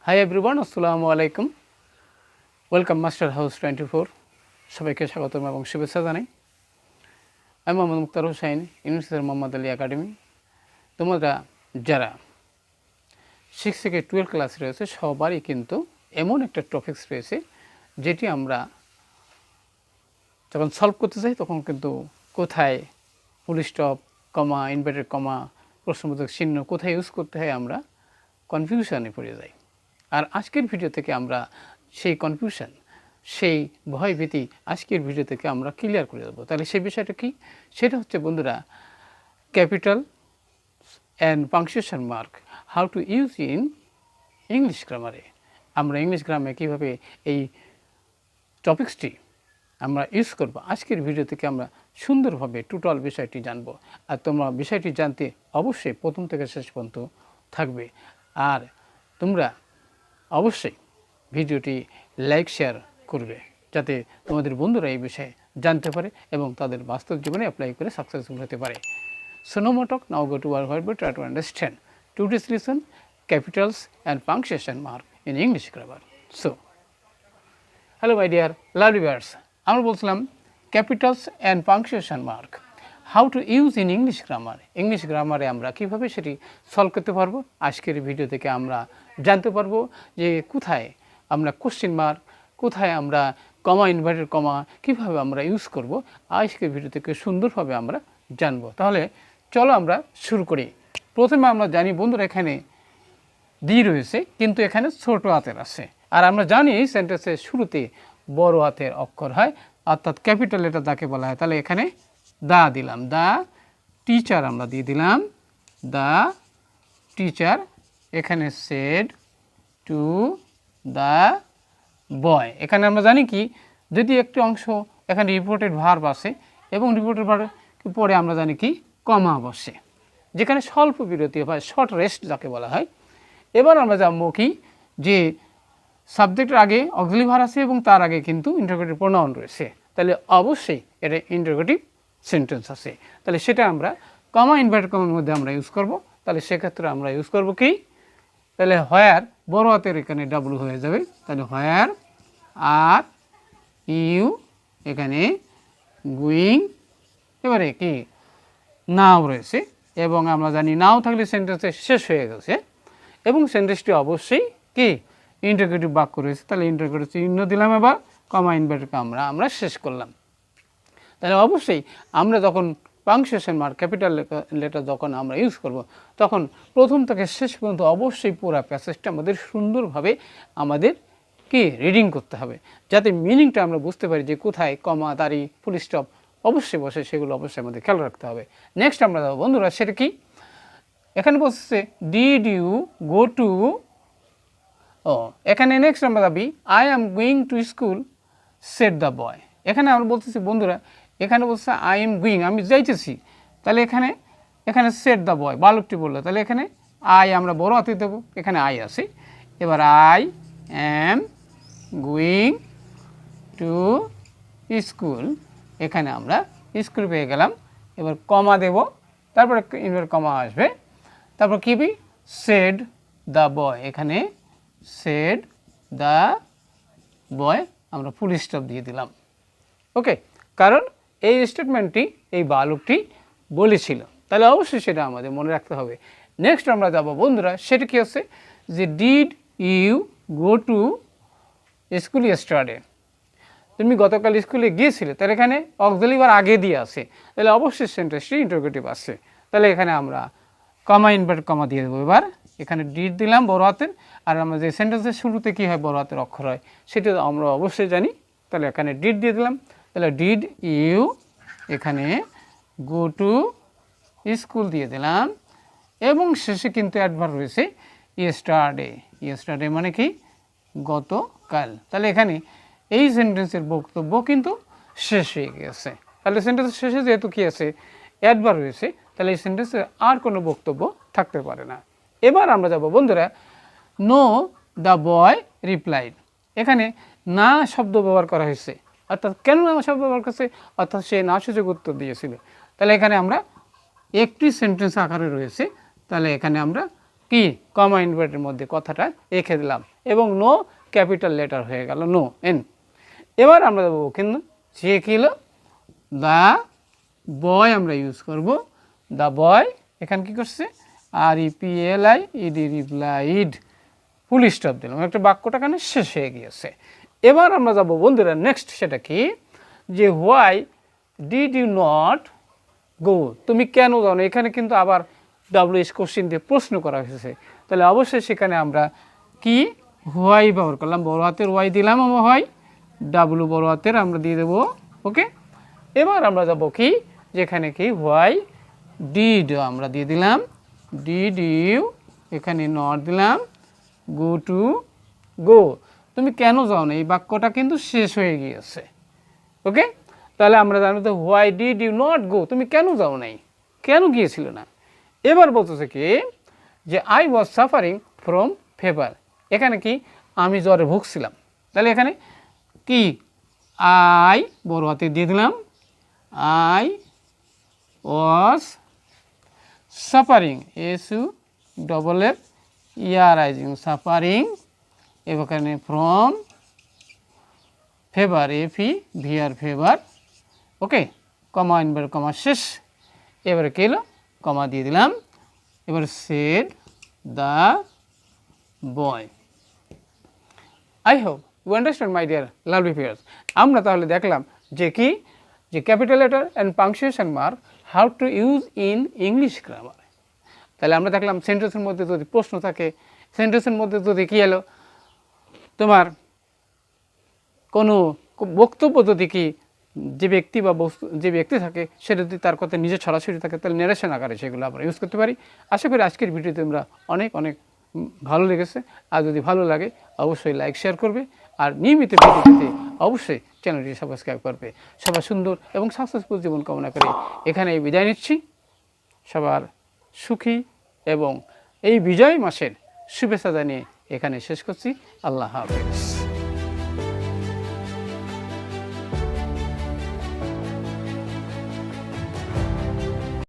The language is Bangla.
হাই এভরিওয়ান, আসসালামু আলাইকুম। Welcome master house 24। সবাইকে স্বাগতম এবং শুভেচ্ছা জানাই। আমি মোহাম্মদ মুক্তার হোসেন, ইউনিভার্সিটির মোহাম্মদ আলী একাডেমি। তোমরা যারা 6 থেকে 12 ক্লাস রয়েছে সবারই কিন্তু এমন একটা টপিকস রয়েছে যেটি আমরা যখন সলভ করতে চাই তখন কিন্তু কোথায় ফুল স্টপ, কমা, ইনভার্টেড কমা, প্রশ্নবোধক চিহ্ন কোথায় ইউজ করতে হয় আমরা কনফিউশনে পড়ে যাই। আর আজকের ভিডিও থেকে আমরা সেই কনফিউশন, সেই ভয়ভীতি আজকের ভিডিও থেকে আমরা ক্লিয়ার করে দেবো। তাহলে সেই বিষয়টা কি? সেটা হচ্ছে বন্ধুরা, capital and punctuation mark how to use in English গ্রামারে। আমরা ইংলিশ গ্রামে কীভাবে এই টপিক্সটি আমরা ইউজ করব, আজকের ভিডিও থেকে আমরা সুন্দরভাবে টোটাল বিষয়টি জানব। আর তোমরা বিষয়টি জানতে অবশ্যই প্রথম থেকে শেষ পর্যন্ত থাকবে। আর তোমরা অবশ্যই ভিডিওটি লাইক শেয়ার করবে যাতে তোমাদের বন্ধুরা এই বিষয়ে জানতে পারে এবং তাদের বাস্তব জীবনে অ্যাপ্লাই করে সাকসেসফুল হতে পারে। So no more talk, now go to our word, but try to understand today's lesson, capitals and punctuation mark in English grammar. So, hello my dear lovely viewers, আমরা বলছিলাম capitals and punctuation mark how to use in English grammar. English গ্রামারে আমরা কীভাবে সেটি সলভ করতে পারবো আজকের ভিডিও থেকে আমরা জানতে পারবো যে কোথায় আমরা কোশ্চেন মার্ক, কোথায় আমরা কমা, ইনভার্টেড কমা কীভাবে আমরা ইউজ করব আজকের ভিডিও থেকে সুন্দরভাবে আমরা জানবো। তাহলে চলো আমরা শুরু করি। প্রথমে আমরা জানি বন্ধুরা এখানে দি রয়েছে কিন্তু এখানে ছোট হাতের আছে। আর আমরা জানি এই সেন্টেন্সের শুরুতে বড় হাতের অক্ষর হয়, অর্থাৎ ক্যাপিটাল লেটার যাকে বলা হয়। তাহলে এখানে দা দিলাম, দা টিচার আমরা দিয়ে দিলাম, দা টিচার। এখানে সেড টু দ্য বয়। এখানে আমরা জানি কি, যদি একটি অংশ এখানে রিপোর্টেড ভার্ব আসে এবং রিপোর্টেড ভার্ব পরে আমরা জানি কি কমা বসে, যেখানে স্বল্প বিরতি হয়, শর্ট রেস্ট যাকে বলা হয়। এবার আমরা জানবো কি, যে সাবজেক্টের আগে অক্সিলারি ভার্ব আছে এবং তার আগে কিন্তু ইন্টারোগেটিভ প্রোনাউন রয়েছে। তাহলে অবশ্যই এটা ইন্টারোগেটিভ সেন্টেন্স আছে। তাহলে সেটা আমরা কমা, ইনভার্টেড কমার মধ্যে আমরা ইউজ করব। তাহলে সেক্ষেত্রে আমরা ইউজ করব কি, তাহলে হোয়ার বড় হাতের এখানে ডাব্লু হয়ে যাবে। তাহলে হোয়ার আর ইউ এখানে গোয়িং, এবারে কি নাও রয়েছে এবং আমরা জানি নাও থাকলে সেন্টেন্সে শেষ হয়ে গেছে এবং সেন্টেন্সটি অবশ্যই কি ইন্টারোগেটিভ বাক্য রয়েছে। তাহলে ইন্টারোগেটিভ চিহ্ন দিলাম, এবার কমা, ইনভার্টেড কমা আমরা শেষ করলাম। তাহলে অবশ্যই আমরা যখন পাংচুয়েশন মার্ক ক্যাপিটাল লেটার যখন আমরা ইউজ করব তখন প্রথম থেকে শেষ পর্যন্ত অবশ্যই পুরো প্যাসেজটা আমাদের সুন্দরভাবে আমাদের কি রিডিং করতে হবে, যাতে মিনিংটা আমরা বুঝতে পারি যে কোথায় কমা, দাড়ি, ফুল স্টপ অবশ্যই বসে, সেগুলো অবশ্যই আমাদের খেয়াল রাখতে হবে। নেক্সট আমরা যাবো বন্ধুরা, সেটা কি, এখানে বলছে ডিড ইউ গো টু, এখানে নেক্সট আমরা যাবি I am going to school said the boy. এখানে আমরা বলতেছি বন্ধুরা, এখানে বলছে আই এম গোয়িং, আমি যাইতেছি। তাহলে এখানে সেড দ্য বয় বালকটি বললো, তাহলে এখানে আই আমরা বড় হাতে দেবো, এখানে আই আছে। এবার I am going to school, এখানে আমরা স্কুল পেয়ে গেলাম। এবার কমা দেব, তারপরে ইনভার্টেড কমা আসবে, তারপর কি বি সেড দ্য বয়, এখানে সেড দ্য বয় আমরা ফুল স্টপ দিয়ে দিলাম। ওকে, কারণ এই স্টেটমেন্টটি এই বালকটি বলেছিল, তাহলে অবশ্যই সেটা আমাদের মনে রাখতে হবে। নেক্সট আমরা যাব বন্ধুরা, সেটা কি হচ্ছে যে did you go to school yesterday, তুমি গতকাল স্কুলে গিয়েছিলে। তাহলে এখানে অক্সিলারি ভার্ব আগে দিয়ে আছে, তাহলে অবশ্যই সেন্টেন্সটি ইন্টারোগেটিভ আছে। তাহলে এখানে আমরা কমা, ইনভার্টেড কমা দিয়ে দেবো। এবার এখানে ডিড দিলাম বড় হাতের, আর আমরা যে সেন্টেন্সের শুরুতে কী হয় বড় হাতের অক্ষর হয় সেটা আমরা অবশ্যই জানি। তাহলে এখানে ডিড দিয়ে দিলাম। তাহলে ডিড ইউ এখানে গো টু স্কুল দিয়ে দিলাম এবং শেষে কিন্তু অ্যাডভার্ব রয়েছে ইয়েস্টারডে। ইয়েস্টারডে মানে কি গতকাল। তাহলে এখানে এই সেন্টেন্সের বক্তব্য কিন্তু শেষ হয়ে গেছে। তাহলে সেন্টেন্সের শেষে যেহেতু কী আছে অ্যাডভার্ব রয়েছে, তাহলে এই সেন্টেন্সে আর কোনো বক্তব্য থাকতে পারে না। এবার আমরা যাব বন্ধুরা, নো দ্য বয় রিপ্লাইড। এখানে না শব্দ ব্যবহার করা হয়েছে, অর্থাৎ কেন না শব্দ ব্যবহার করছে, অর্থাৎ সে না সূচক উত্তর দিয়েছিল। তাহলে এখানে আমরা একটি সেন্টেন্স আকারে রয়েছে, তাহলে এখানে আমরা কি কমা ইনভার্টের মধ্যে কথাটা রেখে দিলাম এবং নো ক্যাপিটাল লেটার হয়ে গেল নো এন। এবার আমরা দেবো কিন্তু সে কী হলো দ্য বয় আমরা ইউজ করব দ্য বয় এখানে কী করছে REPLIED রিপ্লাইড ফুল স্টপ দিলাম একটা বাক্যটা এখানে শেষ হয়ে গিয়েছে। এবার আমরা যাব বন্ধুরা নেক্সট সেটা কি যে why did you not go তুমি কেন যাও না এখানে কিন্তু আবার WH কোশ্চিন দিয়ে প্রশ্ন করা হয়েছে তাহলে অবশ্যই সেখানে আমরা কি হোয়াই ব্যবহার করলাম বড় হাতের ওয়াই দিলাম আমরা হয় ডাব্লু বড় হাতের আমরা দিয়ে দেবো ওকে। এবার আমরা যাব কি যেখানে কি হোয়াই ডিড আমরা দিয়ে দিলাম ডিড ইউ এখানে নট দিলাম গো টু গো তুমি কেন যাও না এই বাক্যটা কিন্তু শেষ হয়ে গিয়েছে ওকে। তাহলে আমরা জানবো তো why did you not go তুমি কেন যাও নাই কেন গিয়েছিল না। এবার বলতেছে কি যে I was suffering from fever এখানে কি আমি জ্বরে ভুগছিলাম তাহলে এখানে কি আই বড় হাতে দিয়ে দিলাম I was suffering SUFFERING suffering এখানে ফ্রম ফেভার FEVR ফেভার ওকে কমা ইনভার কমা শেষ। এবারে কে এলো কমা দিয়ে দিলাম এবার said the boy. I hope you understand my dear lovely viewers. আমরা তাহলে দেখলাম যে কি যে capital letter and punctuation mark how to use in English grammar. তাহলে আমরা দেখলাম সেন্টেন্সের মধ্যে যদি প্রশ্ন থাকে সেন্টেন্সের মধ্যে যদি কী এলো তোমার কোনো বক্তব্য যদি কি যে ব্যক্তি বা বস্তু যে ব্যক্তি থাকে সেটা যদি তার কথা নিজে সরাসরি থাকে তাহলে ন্যারেশন আকারে সেগুলো আমরা ইউজ করতে পারি। আশা করি আজকের ভিডিওতে আমরা অনেক ভালো লেগেছে আর যদি ভালো লাগে অবশ্যই লাইক শেয়ার করবে আর নিয়মিত ভিডিও পেতে অবশ্যই চ্যানেলটি সাবস্ক্রাইব করবে। সবার সুন্দর এবং সাকসেসফুল জীবন কামনা করে এখানে বিদায় নিচ্ছি। সবার সুখী এবং এই বিজয় মাসের শুভেচ্ছা জানিয়ে এখানে শেষ করছি। আল্লাহ হাফেজ।